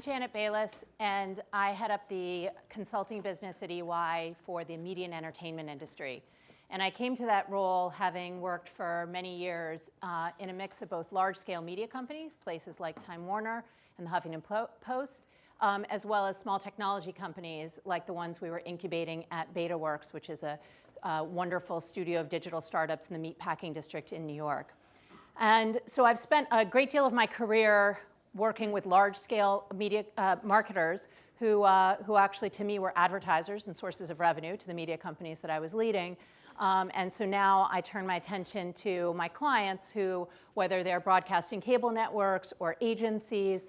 Janet Balis, and I head up the consulting business at EY for the media and entertainment industry. And I came to that role having worked for many years in a mix of both large-scale media companies, places like Time Warner and the Huffington Post, as well as small technology companies like the ones we were incubating at BetaWorks, which is a wonderful studio of digital startups in the meatpacking district in New York. And so I've spent a great deal of my career working with large-scale media marketers who actually, to me, were advertisers and sources of revenue to the media companies that I was leading. And so now I turn my attention to my clients who, whether they're broadcasting cable networks or agencies,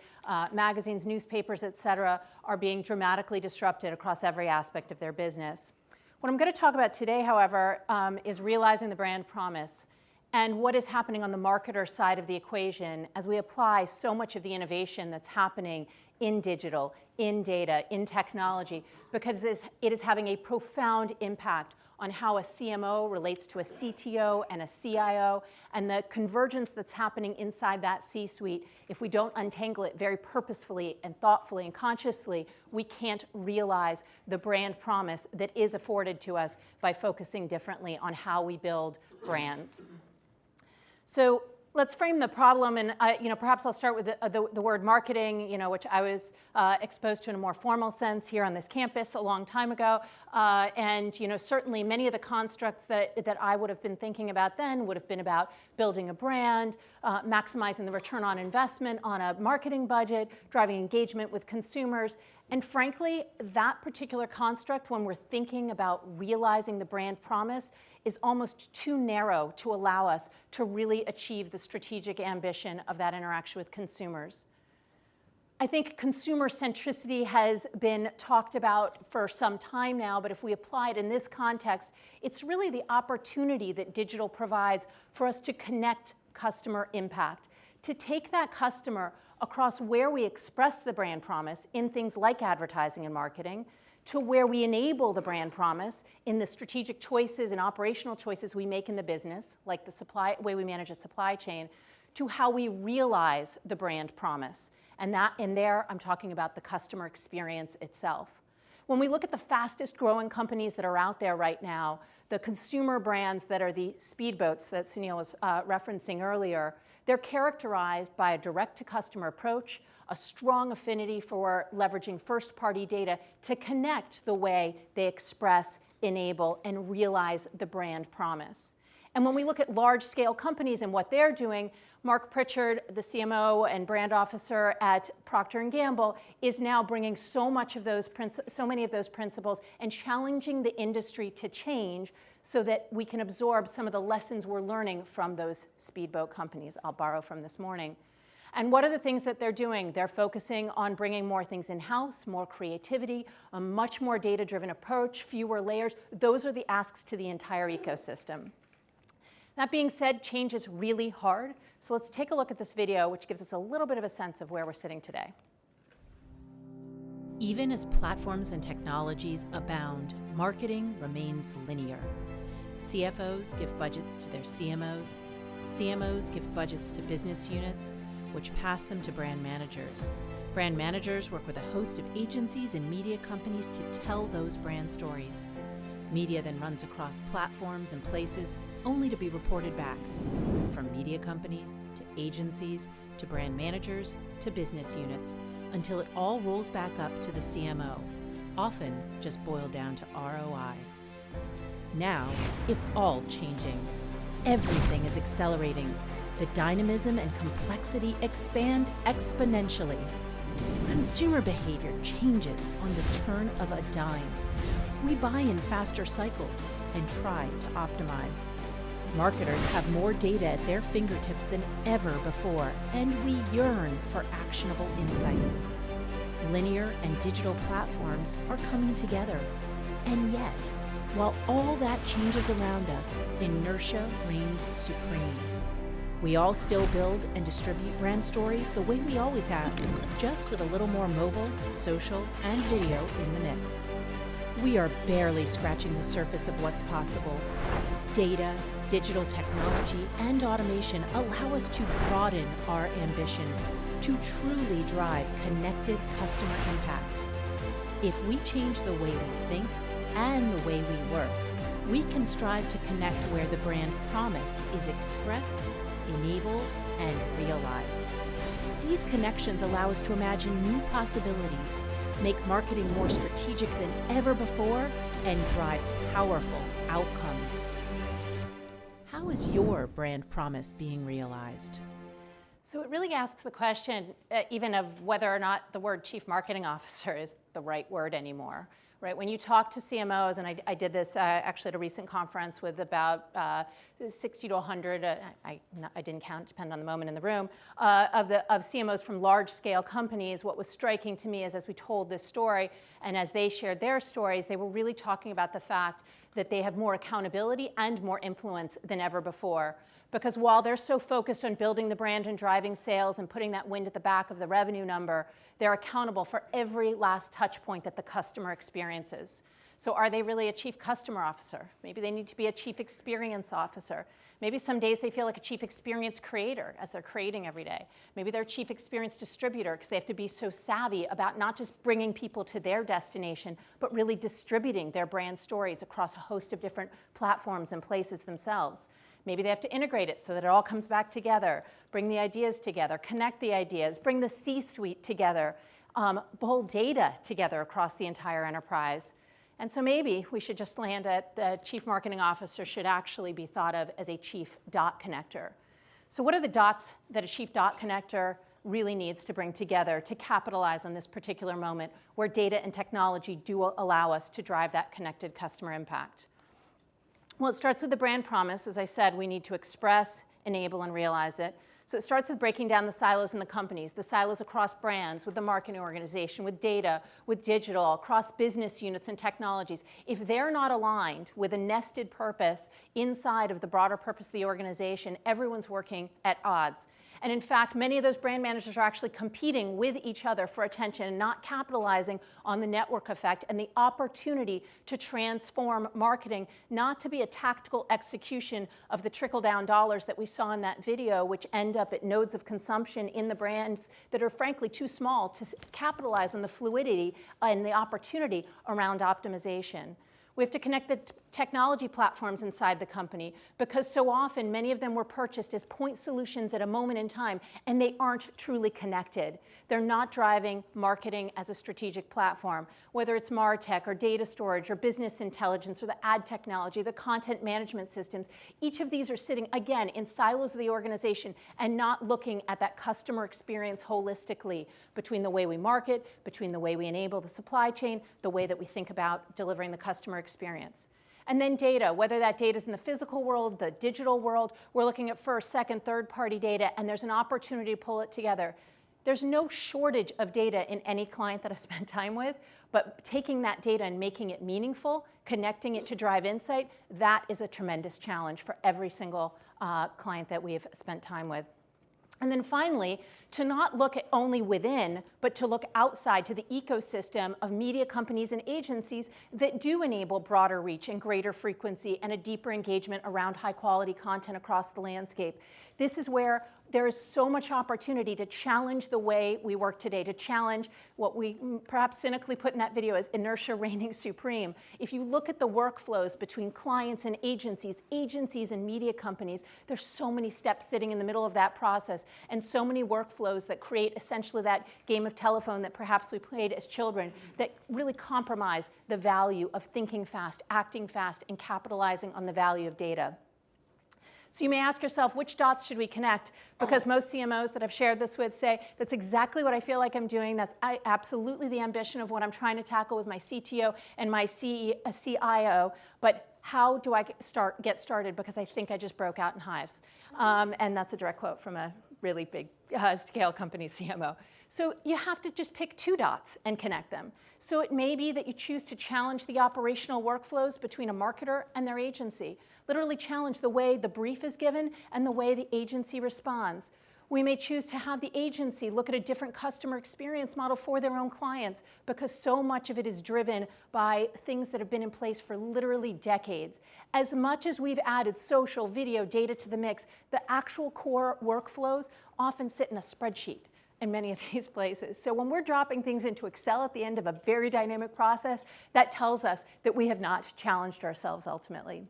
magazines, newspapers, et cetera, are being dramatically disrupted across every aspect of their business. What I'm going to talk about today, however, is realizing the brand promise and what is happening on the marketer side of the equation as we apply so much of the innovation that's happening in digital, in data, in technology, because it is having a profound impact on how a CMO relates to a CTO and a CIO, and the convergence that's happening inside that C-suite. If we don't untangle it very purposefully and thoughtfully and consciously, we can't realize the brand promise that is afforded to us by focusing differently on how we build brands. So let's frame the problem, and perhaps I'll start with the word marketing, which I was exposed to in a more formal sense here on this campus a long time ago. And certainly many of the constructs that I would have been thinking about then would have been about building a brand, maximizing the return on investment on a marketing budget, driving engagement with consumers. And frankly, that particular construct, when we're thinking about realizing the brand promise, is almost too narrow to allow us to really achieve the strategic ambition of that interaction with consumers. I think consumer centricity has been talked about for some time now, but if we apply it in this context, it's really the opportunity that digital provides for us to connect customer impact, to take that customer across where we express the brand promise in things like advertising and marketing, to where we enable the brand promise in the strategic choices and operational choices we make in the business, like the way we manage a supply chain, to how we realize the brand promise. And there I'm talking about the customer experience itself. When we look at the fastest growing companies that are out there right now, the consumer brands that are the speedboats that Sunil was referencing earlier, they're characterized by a direct-to-customer approach, a strong affinity for leveraging first-party data to connect the way they express, enable, and realize the brand promise. And when we look at large-scale companies and what they're doing, Mark Pritchard, the CMO and brand officer at Procter & Gamble, is now bringing so many of those principles and challenging the industry to change so that we can absorb some of the lessons we're learning from those speedboat companies I'll borrow from this morning. And what are the things that they're doing? They're focusing on bringing more things in-house, more creativity, a much more data-driven approach, fewer layers. Those are the asks to the entire ecosystem. That being said, change is really hard. So let's take a look at this video, which gives us a little bit of a sense of where we're sitting today. Even as platforms and technologies abound, marketing remains linear. CFOs give budgets to their CMOs. CMOs give budgets to business units, which pass them to brand managers. Brand managers work with a host of agencies and media companies to tell those brand stories. Media then runs across platforms and places only to be reported back, from media companies to agencies to brand managers to business units, until it all rolls back up to the CMO, often just boiled down to ROI. Now, it's all changing. Everything is accelerating. The dynamism and complexity expand exponentially. Consumer behavior changes on the turn of a dime. We buy in faster cycles and try to optimize. Marketers have more data at their fingertips than ever before, and we yearn for actionable insights. Linear and digital platforms are coming together. And yet, while all that changes around us, inertia reigns supreme. We all still build and distribute brand stories the way we always have, just with a little more mobile, social, and video in the mix. We are barely scratching the surface of what's possible. Data, Digital technology and automation allow us to broaden our ambition to truly drive connected customer impact. If we change the way we think and the way we work, we can strive to connect where the brand promise is expressed, enabled, and realized. These connections allow us to imagine new possibilities, make marketing more strategic than ever before, and drive powerful outcomes. How is your brand promise being realized? So it really asks the question, even of whether or not the word chief marketing officer is the right word anymore, right? When you talk to CMOs, and I did this actually at a recent conference with about 60 to 100, I didn't count, depending on the moment in the room, of CMOs from large scale companies. What was striking to me is as we told this story and as they shared their stories, they were really talking about the fact that they have more accountability and more influence than ever before. Because while they're so focused on building the brand and driving sales and putting that wind at the back of the revenue number, they're accountable for every last touch point that the customer experiences. So are they really a chief customer officer? Maybe they need to be a chief experience officer. Maybe some days they feel like a chief experience creator as they're creating every day. Maybe they're a chief experience distributor because they have to be so savvy about not just bringing people to their destination, but really distributing their brand stories across a host of different platforms and places themselves. Maybe they have to integrate it so that it all comes back together, bring the ideas together, connect the ideas, bring the C-suite together, pull data together across the entire enterprise. And so maybe we should just land at the chief marketing officer should actually be thought of as a chief dot connector. So what are the dots that a chief dot connector really needs to bring together to capitalize on this particular moment where data and technology do allow us to drive that connected customer impact? Well, it starts with the brand promise. As I said, we need to express, enable, and realize it. So it starts with breaking down the silos in the companies, the silos across brands, with the marketing organization, with data, with digital, across business units and technologies. If they're not aligned with a nested purpose inside of the broader purpose of the organization, everyone's working at odds. And in fact, many of those brand managers are actually competing with each other for attention and not capitalizing on the network effect and the opportunity to transform marketing, not to be a tactical execution of the trickle-down dollars that we saw in that video, which end up at nodes of consumption in the brands that are frankly too small to capitalize on the fluidity and the opportunity around optimization. We have to connect the technology platforms inside the company because so often many of them were purchased as point solutions at a moment in time and they aren't truly connected. They're not driving marketing as a strategic platform, whether it's MarTech or data storage or business intelligence or the ad technology, the content management systems. Each of these are sitting, again, in silos of the organization and not looking at that customer experience holistically between the way we market, between the way we enable the supply chain, the way that we think about delivering the customer experience. And then data, whether that data is in the physical world, the digital world, we're looking at first, second, third-party data, and there's an opportunity to pull it together. There's no shortage of data in any client that I've spent time with, but taking that data and making it meaningful, connecting it to drive insight, that is a tremendous challenge for every single client that we've spent time with. And then finally, to not look at only within, but to look outside to the ecosystem of media companies and agencies that do enable broader reach and greater frequency and a deeper engagement around high quality content across the landscape. This is where there is so much opportunity to challenge the way we work today, to challenge what we perhaps cynically put in that video as inertia reigning supreme. If you look at the workflows between clients and agencies and media companies, there's so many steps sitting in the middle of that process and so many workflows that create essentially that game of telephone that perhaps we played as children that really compromise the value of thinking fast, acting fast, and capitalizing on the value of data. So you may ask yourself, which dots should we connect? Because most CMOs that I've shared this with say, that's exactly what I feel like I'm doing. That's absolutely the ambition of what I'm trying to tackle with my CTO and my CIO. But how do I get started? Because I think I just broke out in hives. And that's a direct quote from a really big scale company CMO. So you have to just pick two dots and connect them. So it may be that you choose to challenge the operational workflows between a marketer and their agency. Literally challenge the way the brief is given and the way the agency responds. We may choose to have the agency look at a different customer experience model for their own clients, because so much of it is driven by things that have been in place for literally decades. As much as we've added social, video, data to the mix, the actual core workflows often sit in a spreadsheet in many of these places. So when we're dropping things into Excel at the end of a very dynamic process, that tells us that we have not challenged ourselves ultimately.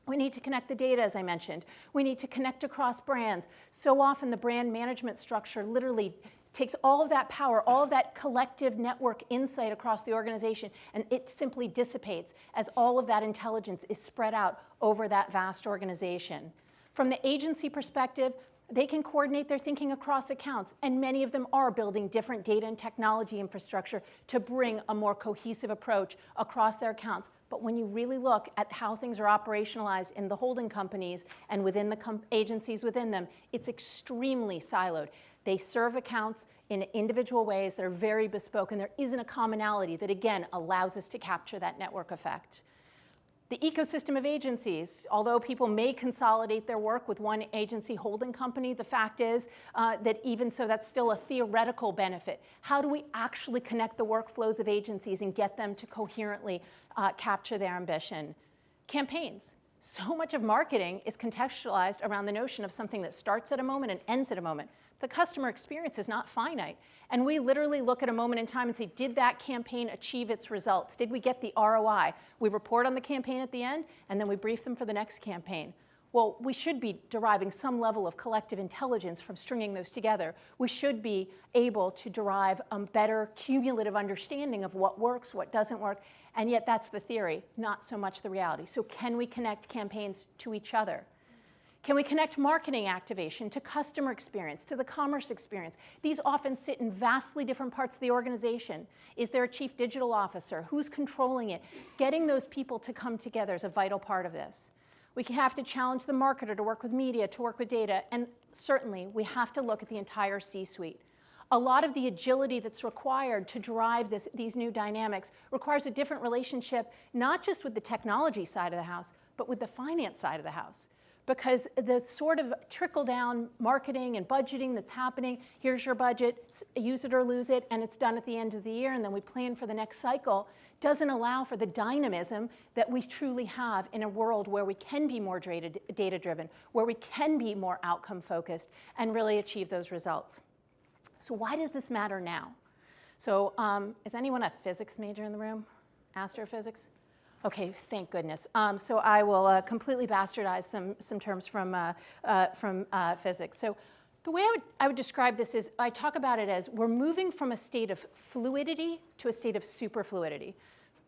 We need to connect the data, as I mentioned. We need to connect across brands. So often the brand management structure literally takes all of that power, all of that collective network insight across the organization, and it simply dissipates as all of that intelligence is spread out over that vast organization. From the agency perspective, they can coordinate their thinking across accounts, and many of them are building different data and technology infrastructure to bring a more cohesive approach across their accounts. But when you really look at how things are operationalized in the holding companies and within the agencies within them, it's extremely siloed. They serve accounts in individual ways that are very bespoke, and there isn't a commonality that, again, allows us to capture that network effect. The ecosystem of agencies, although people may consolidate their work with one agency holding company, the fact is that even so, that's still a theoretical benefit. How do we actually connect the workflows of agencies and get them to coherently capture their ambition? Campaigns. So much of marketing is contextualized around the notion of something that starts at a moment and ends at a moment. The customer experience is not finite. And we literally look at a moment in time and say, did that campaign achieve its results? Did we get the ROI? We report on the campaign at the end, and then we brief them for the next campaign. Well, we should be deriving some level of collective intelligence from stringing those together. We should be able to derive a better cumulative understanding of what works, what doesn't work, and yet that's the theory, not so much the reality. So can we connect campaigns to each other? Can we connect marketing activation to customer experience, to the commerce experience? These often sit in vastly different parts of the organization. Is there a chief digital officer? Who's controlling it? Getting those people to come together is a vital part of this. We have to challenge the marketer to work with media, to work with data, and certainly we have to look at the entire C-suite. A lot of the agility that's required to drive these new dynamics requires a different relationship, not just with the technology side of the house, but with the finance side of the house. Because the sort of trickle-down marketing and budgeting that's happening, here's your budget, use it or lose it, and it's done at the end of the year, and then we plan for the next cycle, doesn't allow for the dynamism that we truly have in a world where we can be more data-driven, where we can be more outcome-focused, and really achieve those results. So why does this matter now? So is anyone a physics major in the room? Astrophysics? Okay, thank goodness. So I will completely bastardize some terms from physics. So the way I would describe this is I talk about it as we're moving from a state of fluidity to a state of superfluidity.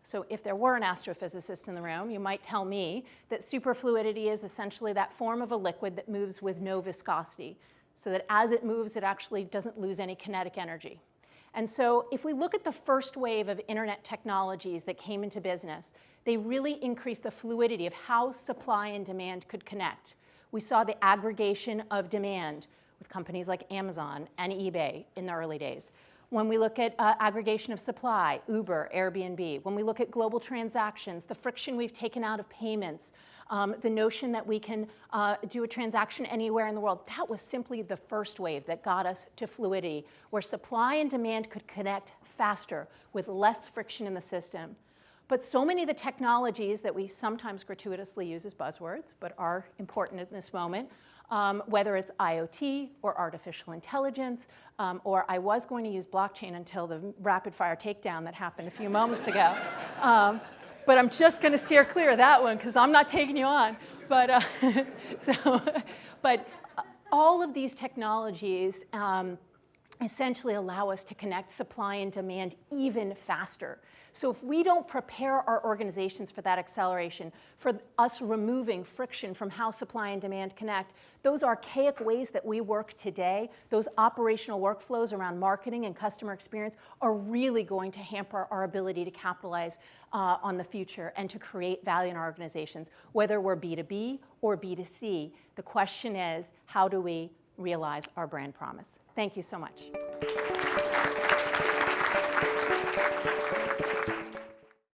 So if there were an astrophysicist in the room, you might tell me that superfluidity is essentially that form of a liquid that moves with no viscosity, so that as it moves, it actually doesn't lose any kinetic energy. And so if we look at the first wave of internet technologies that came into business, they really increased the fluidity of how supply and demand could connect. We saw the aggregation of demand with companies like Amazon and eBay in the early days. When we look at aggregation of supply, Uber, Airbnb. When we look at global transactions, the friction we've taken out of payments, the notion that we can do a transaction anywhere in the world, that was simply the first wave that got us to fluidity, where supply and demand could connect faster with less friction in the system. But so many of the technologies that we sometimes gratuitously use as buzzwords, but are important in this moment, whether it's IoT or artificial intelligence, or I was going to use blockchain until the rapid fire takedown that happened a few moments ago. But I'm just going to steer clear of that one because I'm not taking you on. But, but all of these technologies essentially allow us to connect supply and demand even faster. So if we don't prepare our organizations for that acceleration, for us removing friction from how supply and demand connect, those archaic ways that we work today, those operational workflows around marketing and customer experience are really going to hamper our ability to capitalize on the future and to create value in our organizations, whether we're B2B or B2C. The question is, how do we realize our brand promise? Thank you so much.